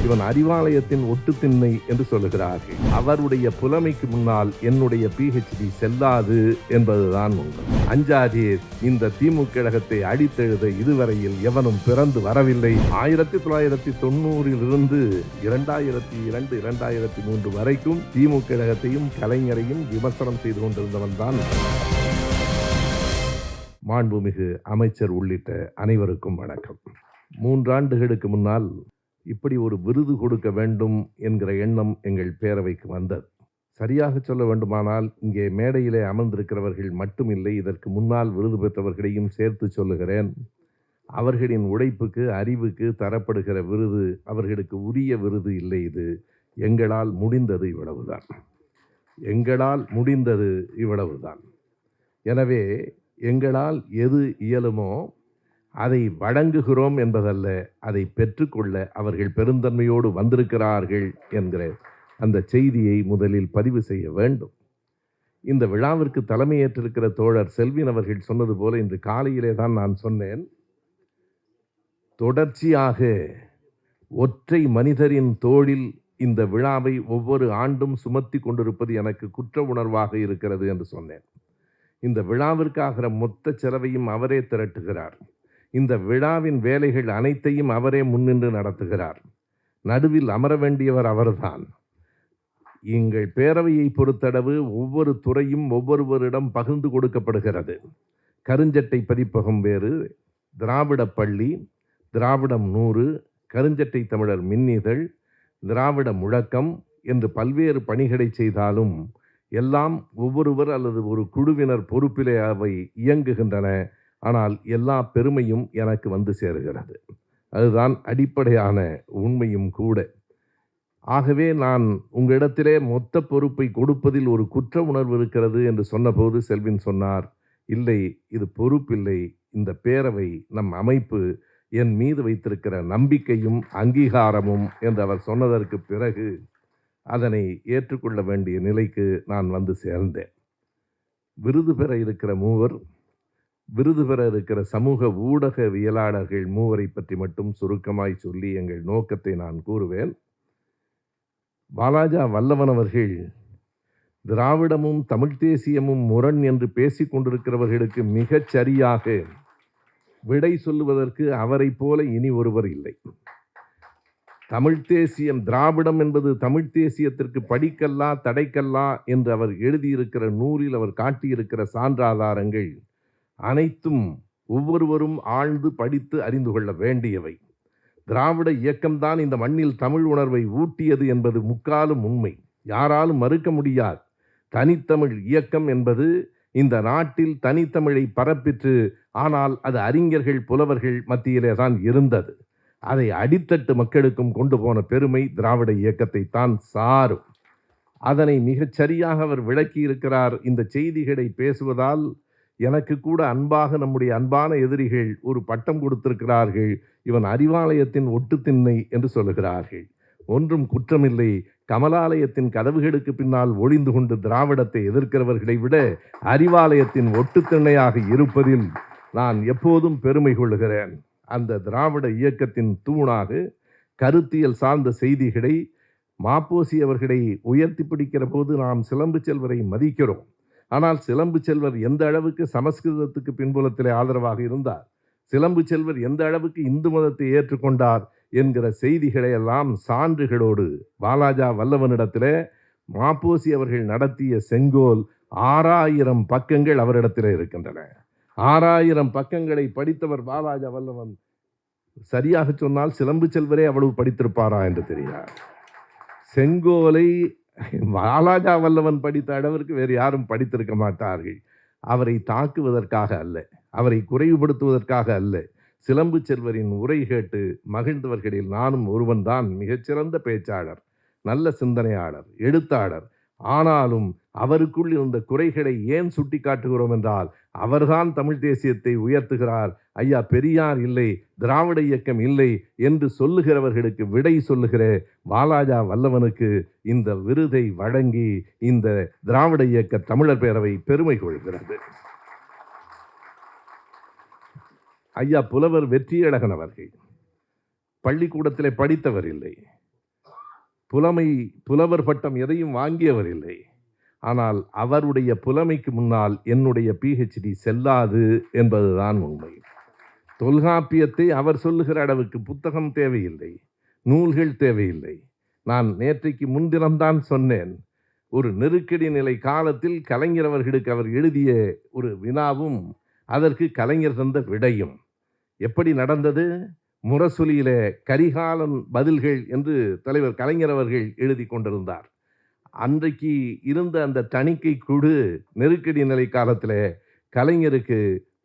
இவன் அறிவாலயத்தின் ஒட்டுத்திண்ணை என்று சொல்லுகிறார்கள். அவருடைய புலமைக்கு முன்னால் என்னுடைய PhD செல்லாது என்பதுதான் உண்மை. அஞ்சாதீர், இந்த திமுக கழகத்தை அடித்தெழுத இதுவரையில் எவனும் பிறந்து வரவில்லை. 1990 2002 2003 வரைக்கும் திமுக கழகத்தையும் கலைஞரையும் விமர்சனம் செய்து கொண்டிருந்தவன் தான் மாண்புமிகு அமைச்சர் உள்ளிட்ட அனைவருக்கும் வணக்கம். 3 ஆண்டுகளுக்கு முன்னால் இப்படி ஒரு விருது கொடுக்க வேண்டும் என்கிற எண்ணம் எங்கள் பேரவைக்கு வந்தது. சரியாக சொல்ல வேண்டுமானால் இங்கே மேடையிலே அமர்ந்திருக்கிறவர்கள் மட்டுமில்லை, இதற்கு முன்னால் விருது பெற்றவர்களையும் சேர்த்து சொல்லுகிறேன். அவர்களின் உழைப்புக்கு, அறிவுக்கு தரப்படுகிற விருது அவர்களுக்கு உரிய விருது இல்லை. இது எங்களால் முடிந்தது இவ்வளவுதான். எங்களால் முடிந்தது இவ்வளவுதான். எனவே எங்களால் எது இயலுமோ அதை வழங்குகிறோம் என்பதல்ல, அதை பெற்றுக்கொள்ள அவர்கள் பெருந்தன்மையோடு வந்திருக்கிறார்கள் என்கிற அந்த செய்தியை முதலில் பதிவு செய்ய வேண்டும். இந்த விழாவிற்கு தலைமையேற்றிருக்கிற தோழர் செல்வின் அவர்கள் சொன்னது போல இன்று காலையிலே தான் நான் சொன்னேன், தொடர்ச்சியாக ஒற்றை மனிதரின் தோளில் இந்த விழாவை ஒவ்வொரு ஆண்டும் சுமத்தி கொண்டிருப்பது எனக்கு குற்ற உணர்வாக இருக்கிறது என்று சொன்னேன். இந்த விழாவிற்காகிற மொத்த செலவையும் அவரே திரட்டுகிறார். இந்த விழாவின் வேலைகள் அனைத்தையும் அவரே முன்னின்று நடத்துகிறார். நடுவில் அமர வேண்டியவர் அவர்தான். எங்கள் பேரவையை பொறுத்தளவு ஒவ்வொரு துறையும் ஒவ்வொருவரிடம் பகிர்ந்து கொடுக்கப்படுகிறது. கருஞ்சட்டை பதிப்பகம் வேறு, திராவிட பள்ளி, திராவிடம் 100, கருஞ்சட்டை தமிழர் மின்னிதழ், திராவிட முழக்கம் என்று பல்வேறு பணிகளை செய்தாலும் எல்லாம் ஒவ்வொருவர் அல்லது ஒரு குழுவினர் பொறுப்பிலே அவை இயங்குகின்றன. ஆனால் எல்லா பெருமையும் எனக்கு வந்து சேருகிறது. அதுதான் அடிப்படையான உண்மையும் கூட. ஆகவே நான் உங்களிடத்திலே மொத்த பொறுப்பை கொடுப்பதில் ஒரு குற்ற உணர்வு இருக்கிறது என்று சொன்னபோது செல்வின் சொன்னார், இல்லை, இது பொறுப்பில்லை, இந்த பேரவை, நம் அமைப்பு என் மீது வைத்திருக்கிற நம்பிக்கையும் அங்கீகாரமும் என்று அவர் சொன்னதற்கு பிறகு அதனை ஏற்றுக்கொள்ள வேண்டிய நிலைக்கு நான் வந்து சேர்ந்தேன். விருது பெற இருக்கிற மூவர், விருது பெற இருக்கிற சமூக ஊடகவியலாளர்கள் மூவரை பற்றி மட்டும் சுருக்கமாய் சொல்லி எங்கள் நோக்கத்தை நான் கூறுவேன். வாலாஜா வல்லவன் அவர்கள் திராவிடமும் தமிழ் தேசியமும் முரண் என்று பேசிக் கொண்டிருக்கிறவர்களுக்கு மிகச் சரியாக விடை சொல்லுவதற்கு அவரை போல இனி ஒருவர் இல்லை. தமிழ் தேசியம், திராவிடம் என்பது தமிழ் தேசியத்திற்கு படிக்கல்லா தடைக்கல்லா என்று அவர் எழுதியிருக்கிற நூலில் அவர் காட்டியிருக்கிற சான்றாதாரங்கள் அனைத்தும் ஒவ்வொருவரும் ஆழ்ந்து படித்து அறிந்து கொள்ள வேண்டியவை. திராவிட இயக்கம்தான் இந்த மண்ணில் தமிழ் உணர்வை ஊட்டியது என்பது முக்காலும் உண்மை, யாராலும் மறுக்க முடியாது. தனித்தமிழ் இயக்கம் என்பது இந்த நாட்டில் தனித்தமிழை பரப்பிற்று. ஆனால் அது அறிஞர்கள் புலவர்கள் மத்தியிலே தான் இருந்தது. அதை அடித்தட்டு மக்களுக்கும் கொண்டு போன பெருமை திராவிட இயக்கத்தை தான் சாரும். அதனை மிகச் சரியாக அவர் விளக்கி இருக்கிறார். இந்த செய்திகளை பேசுவதால் எனக்கு கூட அன்பாக நம்முடைய அன்பான எதிரிகள் ஒரு பட்டம் கொடுத்திருக்கிறார்கள். இவன் அறிவாலயத்தின் ஒட்டுத்திண்ணை என்று சொல்லுகிறார்கள். ஒன்றும் குற்றமில்லை. கமலாலயத்தின் கதவுகளுக்கு பின்னால் ஒளிந்து கொண்டு திராவிடத்தை எதிர்க்கிறவர்களை விட அறிவாலயத்தின் ஒட்டுத்திண்ணையாக இருப்பதில் நான் எப்போதும் பெருமை கொள்ளுகிறேன். அந்த திராவிட இயக்கத்தின் தூணாக கருத்தியல் சார்ந்த செய்திகளை மாப்போசி அவர்களை உயர்த்தி பிடிக்கிற போது நாம் சிலம்பு செல்வரை மதிக்கிறோம். ஆனால் சிலம்பு செல்வர் எந்த அளவுக்கு சமஸ்கிருதத்துக்கு பின்புலத்திலே ஆதரவாக இருந்தார், சிலம்பு செல்வர் எந்த அளவுக்கு இந்து மதத்தை ஏற்றுக்கொண்டார் என்கிற செய்திகளை எல்லாம் சான்றுகளோடு வாலாஜா வல்லவனிடத்திலே மாப்போசி அவர்கள் நடத்திய செங்கோல் 6000 பக்கங்கள் அவரிடத்திலே இருக்கின்றன. 6000 பக்கங்களை படித்தவர் வாலாஜா வல்லவன். சரியாக சொன்னால் சிலம்பு செல்வரே அவ்வளவு படித்திருப்பாரா என்று தெரியாது. செங்கோலை வாலாஜா வல்லவன் படித்த அளவிற்கு வேறு யாரும் படித்திருக்க மாட்டார்கள். அவரை தாக்குவதற்காக அல்ல, அவரை குறைவுபடுத்துவதற்காக அல்ல. சிலம்பு செல்வரின் உரை கேட்டு மகிழ்ந்தவர்களில் நானும் ஒருவன்தான். மிகச்சிறந்த பேச்சாளர், நல்ல சிந்தனையாளர், எழுத்தாளர். ஆனாலும் அவருக்குள் இருந்த குறைகளை ஏன் சுட்டி காட்டுகிறோம் என்றால், அவர்தான் தமிழ் தேசியத்தை உயர்த்துகிறார். ஐயா பெரியார் இல்லை, திராவிட இயக்கம் இல்லை என்று சொல்லுகிறவர்களுக்கு விடை சொல்லுகிற வாலாஜா வல்லவனுக்கு இந்த விருதை வழங்கி இந்த திராவிட இயக்க தமிழர் பேரவை பெருமை கொள்கிறது. ஐயா புலவர் வெற்றியழகன் அவர்கள் பள்ளிக்கூடத்திலே படித்தவர் இல்லை, புலவர் பட்டம் எதையும் வாங்கியவர் இல்லை. ஆனால் அவருடைய புலமைக்கு முன்னால் என்னுடைய PhD செல்லாது என்பதுதான் உண்மை. தொல்காப்பியத்தை அவர் சொல்லுகிற அளவுக்கு புத்தகம் தேவையில்லை, நூல்கள் தேவையில்லை. நான் நேற்றைக்கு முன்தினம்தான் சொன்னேன், ஒரு நெருக்கடி நிலை காலத்தில் கலைஞர் அவர்களுக்கு அவர் எழுதிய ஒரு வினாவும் அதற்கு கலைஞர் தந்த விடையும் எப்படி நடந்தது. முரசொலியிலே கரிகாலன் பதில்கள் என்று தலைவர் கலைஞர் அவர்கள் எழுதி கொண்டிருந்தார். அன்றைக்கு இருந்த அந்த தணிக்கை குழு நெருக்கடி நிலை காலத்தில் கலைஞருக்கு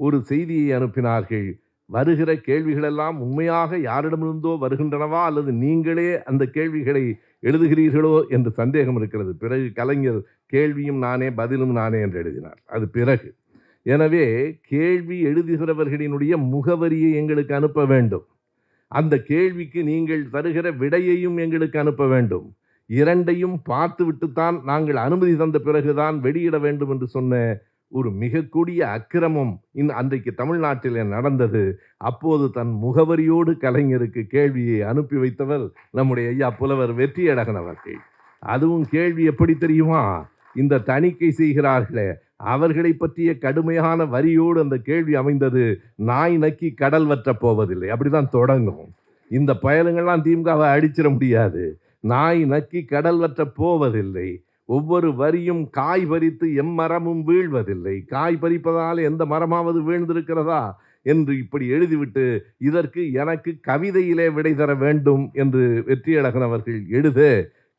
ஒரு செய்தியை அனுப்பினார்கள். வருகிற கேள்விகளெல்லாம் உண்மையாக யாரிடமிருந்தோ வருகின்றனவா அல்லது நீங்களே அந்த கேள்விகளை எழுதுகிறீர்களோ என்று சந்தேகம் இருக்கிறது. பிறகு கலைஞர் கேள்வியும் நானே பதிலும் நானே என்று எழுதினார். அது பிறகு. எனவே கேள்வி எழுதுகிறவர்களினுடைய முகவரியை எங்களுக்கு அனுப்ப வேண்டும். அந்த கேள்விக்கு நீங்கள் தருகிற விடையையும் எங்களுக்கு அனுப்ப வேண்டும். இரண்டையும் பார்த்துவிட்டுத்தான் நாங்கள் அனுமதி தந்த பிறகுதான் வெளியிட வேண்டும் என்று சொன்ன ஒரு மிக கூடிய அக்கிரமம் அன்றைக்கு தமிழ்நாட்டில் நடந்தது. அப்போது தன் முகவரியோடு கலைஞருக்கு கேள்வியை அனுப்பி வைத்தவர் நம்முடைய ஐயா புலவர் வெற்றியழகன் அவர்கள். அதுவும் கேள்வி எப்படி தெரியுமா, இந்த தணிக்கை செய்கிறார்களே அவர்களை பற்றிய கடுமையான வரியோடு அந்த கேள்வி அமைந்தது. நாய் நக்கி கடல் வற்ற போவதில்லை, அப்படிதான் தொடங்கும். இந்த பயலுங்கள்லாம் திமுகவை அடிச்சிட முடியாது. நாய் நக்கி கடல் வற்ற போவதில்லை. ஒவ்வொரு வரியும் காய் பறித்து எம்மரமும் வீழ்வதில்லை. காய் பறிப்பதால் எந்த மரமாவது வீழ்ந்திருக்கிறதா என்று இப்படி எழுதிவிட்டு இதற்கு எனக்கு கவிதையிலே விடை தர வேண்டும் என்று வெற்றியழகன் அவர்கள் எழுத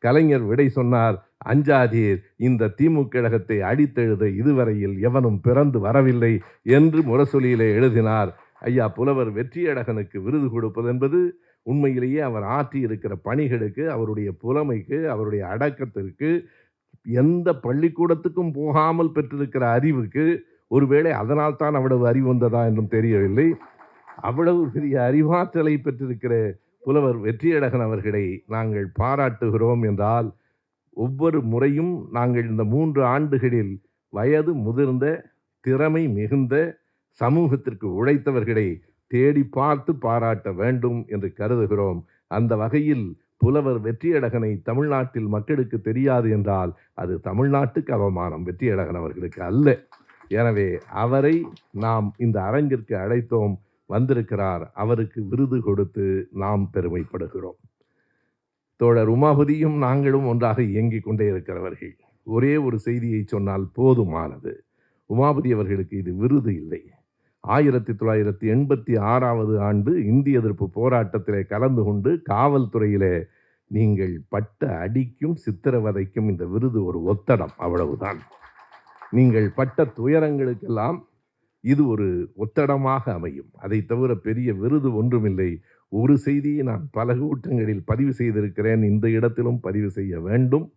கலைஞர் விடை சொன்னார். அஞ்சாதீர், இந்த திமுக கழகத்தை அடித்தெழுத இதுவரையில் எவனும் பிறந்து வரவில்லை என்று முரசொலியிலே எழுதினார். ஐயா புலவர் வெற்றியழகனுக்கு விருது கொடுப்பது என்பது உண்மையிலேயே அவர் ஆற்றி இருக்கிற பணிகளுக்கு, அவருடைய புலமைக்கு, அவருடைய அடக்கத்திற்கு, எந்த பள்ளிக்கூடத்துக்கும் போகாமல் பெற்றிருக்கிற அறிவுக்கு, ஒருவேளை அதனால் தான் அவ்வளவு அறிவு வந்ததா என்றும் தெரியவில்லை. அவ்வளவு பெரிய அறிவாற்றலை பெற்றிருக்கிற புலவர் வெற்றியழகன் அவர்களை நாங்கள் பாராட்டுகிறோம் என்றால், ஒவ்வொரு முறையும் நாங்கள் இந்த 3 ஆண்டுகளில் வயது முதிர்ந்த, திறமை மிகுந்த, சமூகத்திற்கு உழைத்தவர்களை தேடி பார்த்து பாராட்ட வேண்டும் என்று கருதுகிறோம். அந்த வகையில் புலவர் வெற்றியழகனை தமிழ்நாட்டில் மக்களுக்கு தெரியாது என்றால் அது தமிழ்நாட்டுக்கு அவமானம், வெற்றியழகன் அவர்களுக்கு அல்ல. எனவே அவரை நாம் இந்த அரங்கிற்கு அழைத்தோம், வந்திருக்கிறார். அவருக்கு விருது கொடுத்து நாம் பெருமைப்படுகிறோம். தோழர் உமாபதியும் நாங்களும் ஒன்றாக இயங்கிக் கொண்டே இருக்கிறவர்கள். ஒரே ஒரு செய்தியை சொன்னால் போதுமானது. உமாபதி அவர்களுக்கு இது விருது இல்லை. 1986 ஆண்டு இந்திய எதிர்ப்பு போராட்டத்திலே கலந்து கொண்டு காவல்துறையிலே நீங்கள் பட்ட அடிக்கும் சித்திரவதைக்கும் இந்த விருது ஒரு ஒத்தடம், அவ்வளவுதான். நீங்கள் பட்ட துயரங்களுக்கெல்லாம் இது ஒரு ஒத்தடமாக அமையும். அதை தவிர பெரிய விருது ஒன்றுமில்லை. ஒரு செய்தியை நான் பல கூட்டங்களில் பதிவு செய்திருக்கிறேன், இந்த இடத்திலும் பதிவு செய்ய வேண்டும்.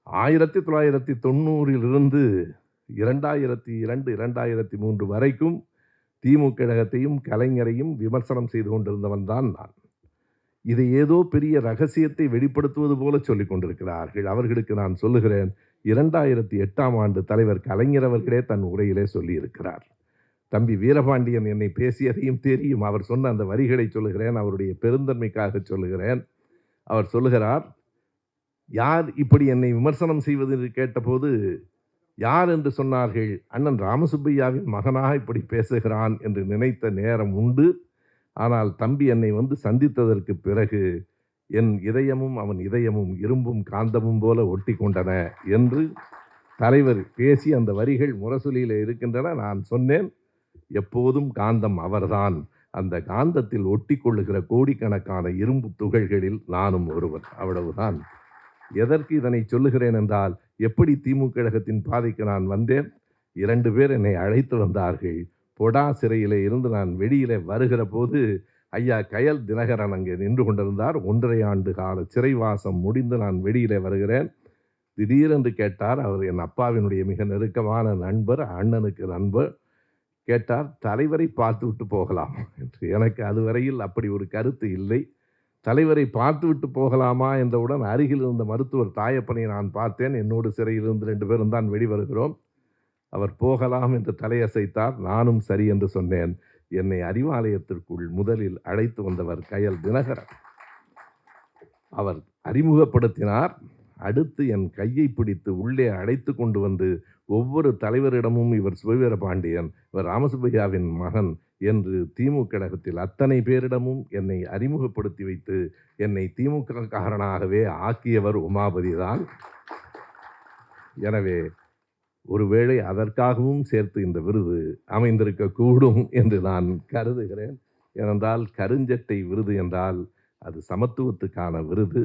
1990 2002 2003 வரைக்கும் திமுக கழகத்தையும் கலைஞரையும் விமர்சனம் செய்து கொண்டிருந்தவன் தான் நான். இதை ஏதோ பெரிய ரகசியத்தை வெளிப்படுத்துவது போல சொல்லிக் கொண்டிருக்கிறார்கள். அவர்களுக்கு நான் சொல்லுகிறேன், 2008 ஆண்டு தலைவர் கலைஞர் அவர்களே தன் உரையிலே சொல்லியிருக்கிறார். தம்பி வீரபாண்டியன் என்னை பேசியதையும் தெரியும். அவர் சொன்ன அந்த வரிகளை சொல்லுகிறேன், அவருடைய பெருந்தன்மைக்காக சொல்லுகிறேன். அவர் சொல்லுகிறார், யார் இப்படி என்னை விமர்சனம் செய்வது என்று கேட்டபோது யார் என்று சொன்னார்கள். அண்ணன் ராமசுப்பையாவின் மகனாக இப்படி பேசுகிறான் என்று நினைத்த நேரம் உண்டு. ஆனால் தம்பி என்னை வந்து சந்தித்ததற்கு பிறகு என் இதயமும் அவன் இதயமும் இரும்பும் காந்தமும் போல ஒட்டி கொண்டன என்று தலைவர் பேசி அந்த வரிகள் முரசொலியில் இருக்கின்றன. நான் சொன்னேன், எப்போதும் காந்தம் அவர்தான். அந்த காந்தத்தில் ஒட்டி கொள்ளுகிற கோடிக்கணக்கான இரும்பு துகள்களில் நானும் ஒருவன், அவ்வளவுதான். எதற்கு இதனை சொல்லுகிறேன் என்றால், எப்படி திமுக கழகத்தின் பாதைக்கு நான் வந்தேன். 2 பேர் என்னை அழைத்து வந்தார்கள். பொடா சிறையிலே இருந்து நான் வெளியிலே வருகிற போது ஐயா கயல் தினகரன் அங்கே நின்று கொண்டிருந்தார். 1.5 ஆண்டு கால சிறைவாசம் முடிந்து நான் வெளியிலே வருகிறேன். திடீரென்று கேட்டார். அவர் என் அப்பாவினுடைய மிக நெருக்கமான நண்பர், அண்ணனுக்கு நண்பர். கேட்டார், தலைவரை பார்த்து விட்டு போகலாம் என்று. எனக்கு அதுவரையில் அப்படி ஒரு கருத்து இல்லை. தலைவரை பார்த்துவிட்டு போகலாமா என்றவுடன் அருகில் இருந்த மருத்துவர் தாயப்பனை நான் பார்த்தேன். என்னோடு சிறையிலிருந்து 2 பேரும் தான் வெளிவருகிறோம். அவர் போகலாம் என்று தலையசைத்தார். நானும் சரி என்று சொன்னேன். என்னை அறிவாலயத்திற்குள் முதலில் அழைத்து வந்தவர் கயல் தினகரன். அவர் அறிமுகப்படுத்தினார். அடுத்து என் கையை பிடித்து உள்ளே அழைத்து கொண்டு வந்து ஒவ்வொரு தலைவரிடமும் இவர் சுபவீர பாண்டியன், இவர் ராமசுப்பையாவின் மகன் என்று திமுக கழகத்தில் அத்தனை பேரிடமும் என்னை அறிமுகப்படுத்தி வைத்து என்னை திமுக காரனாகவே ஆக்கியவர் உமாபதி தான். எனவே ஒருவேளை அதற்காகவும் சேர்த்து இந்த விருது அமைந்திருக்க கூடும் என்று நான் கருதுகிறேன். ஏனென்றால் கருஞ்சட்டை விருது என்றால் அது சமத்துவத்துக்கான விருது,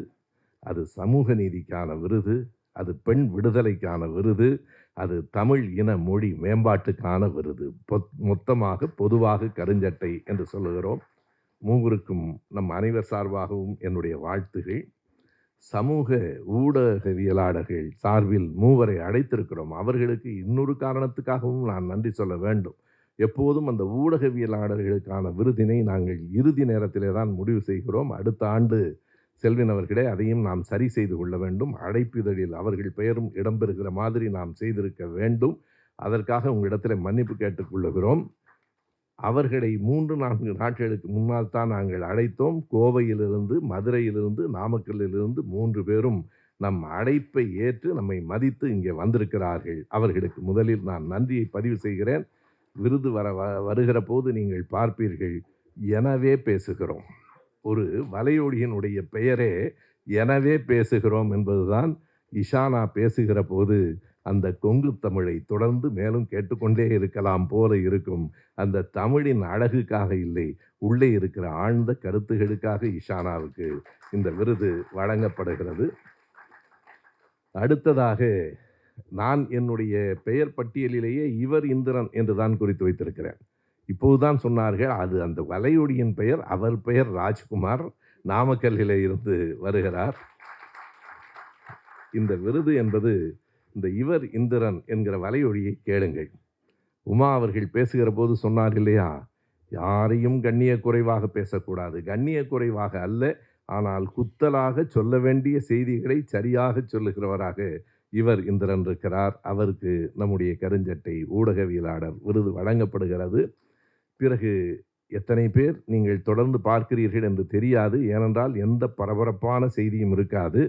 அது சமூக நீதிக்கான விருது, அது பெண் விடுதலைக்கான விருது, அது தமிழ் இன மொழி மேம்பாட்டுக்கான விருது. மொத்தமாக பொதுவாக கருஞ்சட்டை என்று சொல்லுகிறோம். மூவருக்கும் நம் அனைவர் சார்பாகவும் என்னுடைய வாழ்த்துகள். சமூக ஊடகவியலாளர்கள் சார்பில் மூவரை அழைத்திருக்கிறோம். அவர்களுக்கு இன்னொரு காரணத்துக்காகவும் நான் நன்றி சொல்ல வேண்டும். எப்போதும் அந்த ஊடகவியலாளர்களுக்கான விருதினை நாங்கள் இறுதி நேரத்திலே தான் முடிவு செய்கிறோம். அடுத்த ஆண்டு செல்வின் அவர்களே, அதையும் நாம் சரி செய்து கொள்ள வேண்டும். அழைப்பிதழில் அவர்கள் பெயரும் இடம்பெறுகிற மாதிரி நாம் செய்திருக்க வேண்டும். அதற்காக உங்களிடத்தில் மன்னிப்பு கேட்டுக்கொள்ளுகிறோம். அவர்களை 3-4 நாட்களுக்கு முன்னால் தான் நாங்கள் அழைத்தோம். கோவையிலிருந்து, மதுரையிலிருந்து, நாமக்கல்லிலிருந்து 3 பேரும் நம் அழைப்பை ஏற்று நம்மை மதித்து இங்கே வந்திருக்கிறார்கள். அவர்களுக்கு முதலில் நான் நன்றியை பதிவு செய்கிறேன். விருது வருகிற போது நீங்கள் பார்ப்பீர்கள், எனவே பேசுகிறோம். ஒரு வலையொலியினுடைய பெயரே எனவே பேசுகிறோம் என்பதுதான். இஷானா பேசுகிற போது அந்த கொங்கு தமிழை தொடர்ந்து மேலும் கேட்டுக்கொண்டே இருக்கலாம் போல இருக்கும். அந்த தமிழின் அழகுக்காக இல்லை, உள்ளே இருக்கிற ஆழ்ந்த கருத்துகளுக்காக இஷானாவுக்கு இந்த விருது வழங்கப்படுகிறது. அடுத்ததாக நான் என்னுடைய பெயர் பட்டியலிலேயே இவர் இந்திரன் என்று தான் குறித்து வைத்திருக்கிறேன். இப்போதுதான் சொன்னார்கள் அது அந்த வலையொலியின் பெயர். அவர் பெயர் ராஜ்குமார், நாமக்கல்லிலே இருந்து வருகிறார். இந்த விருது என்பது இந்த இவர் இந்திரன் என்கிற வலையொலியை கேளுங்கள். உமா அவர்கள் பேசுகிற போது சொன்னார் இல்லையா, யாரையும் கண்ணிய குறைவாக பேசக்கூடாது. கண்ணிய குறைவாக அல்ல, ஆனால் குத்தலாக சொல்ல வேண்டிய செய்திகளை சரியாக சொல்லுகிறவராக இவர் இந்திரன் இருக்கிறார். அவருக்கு நம்முடைய கருஞ்சட்டை ஊடகவியலாளர் விருது வழங்கப்படுகிறது. பிறகு எத்தனை பேர் நீங்கள் தொடர்ந்து பார்க்கிறீர்கள் என்று தெரியாது. ஏனென்றால் எந்த பரபரப்பான செய்தியும் இருக்காது.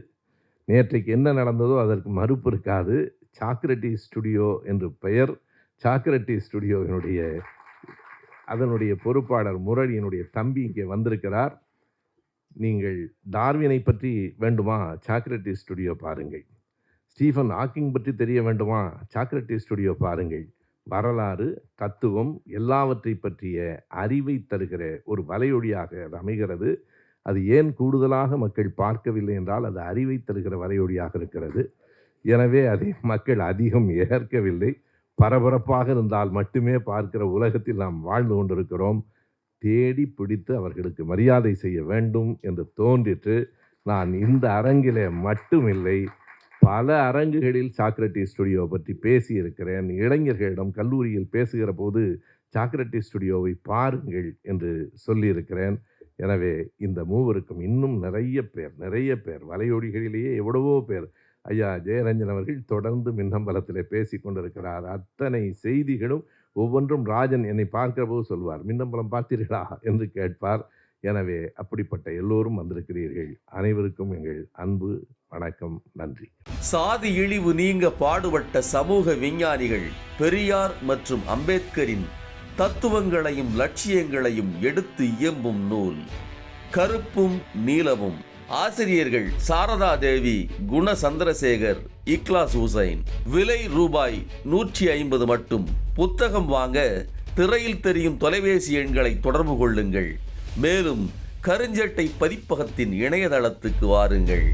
நேற்றைக்கு என்ன நடந்ததோ அதற்கு மறுப்பு இருக்காது. சாக்ரட்டிஸ் ஸ்டுடியோ என்று பெயர். சாக்ரட்டிஸ் ஸ்டுடியோவினுடைய அதனுடைய பொறுப்பாளர் முரளியினுடைய தம்பி இங்கே வந்திருக்கிறார். நீங்கள் டார்வினை பற்றி வேண்டுமா, சாக்ரட்டிஸ் ஸ்டுடியோ பாருங்கள். ஸ்டீஃபன் ஹாக்கிங் பற்றி தெரிய வேண்டுமா, சாக்ரட்டிஸ் ஸ்டுடியோ பாருங்கள். வரலாறு, தத்துவம் எல்லாவற்றை பற்றிய அறிவை தருகிற ஒரு வலையொலியாக அது அமைகிறது. அது ஏன் கூடுதலாக மக்கள் பார்க்கவில்லை என்றால் அது அறிவை தருகிற வலையொலியாக இருக்கிறது. எனவே அதை மக்கள் அதிகம் ஏற்கவில்லை. பரபரப்பாக இருந்தால் மட்டுமே பார்க்கிற உலகத்தில் நாம் வாழ்ந்து கொண்டிருக்கிறோம். தேடி பிடித்து அவர்களுக்கு மரியாதை செய்ய வேண்டும் என்று தோன்றிற்று. நான் இந்த அரங்கிலே மட்டுமில்லை, பல அரங்குகளில் சாக்ரட்டிஸ் ஸ்டுடியோ பற்றி பேசியிருக்கிறேன். இளைஞர்களிடம் கல்லூரியில் பேசுகிற போது சாக்ரட்டிஸ் ஸ்டுடியோவை பாருங்கள் என்று சொல்லியிருக்கிறேன். எனவே இந்த மூவருக்கும் இன்னும் நிறைய பேர் வலையொலிகளிலேயே எவ்வளவோ பேர். ஐயா ஜெயரஞ்சன் அவர்கள் தொடர்ந்து மின்னம்பலத்திலே பேசி கொண்டிருக்கிறார். அத்தனை செய்திகளும் ஒவ்வொன்றும் ராஜன் என்னை பார்க்கிற போது சொல்வார், மின்னம்பலம் பார்த்தீர்களா என்று கேட்பார். எனவே அப்படிப்பட்ட எல்லோரும் வந்திருக்கிறீர்கள். அனைவருக்கும் எங்கள் அன்பு வணக்கம், நன்றி. சாதி இழிவு நீங்க பாடுபட்ட சமூக விஞ்ஞானிகள் பெரியார் மற்றும் அம்பேத்கரின் தத்துவங்களையும் லட்சியங்களையும் எடுத்து இயம்பும் நூல் கருப்பும் நீலமும். ஆசிரியர்கள் சாரதா தேவி, குண சந்திரசேகர், இக்லாஸ் ஹுசைன். விலை ரூபாய் 150 மட்டும். புத்தகம் வாங்க திரையில் தெரியும் தொலைபேசி எண்களை தொடர்பு கொள்ளுங்கள். மேலும் கருஞ்சட்டை பதிப்பகத்தின் இணையதளத்துக்கு வாருங்கள்.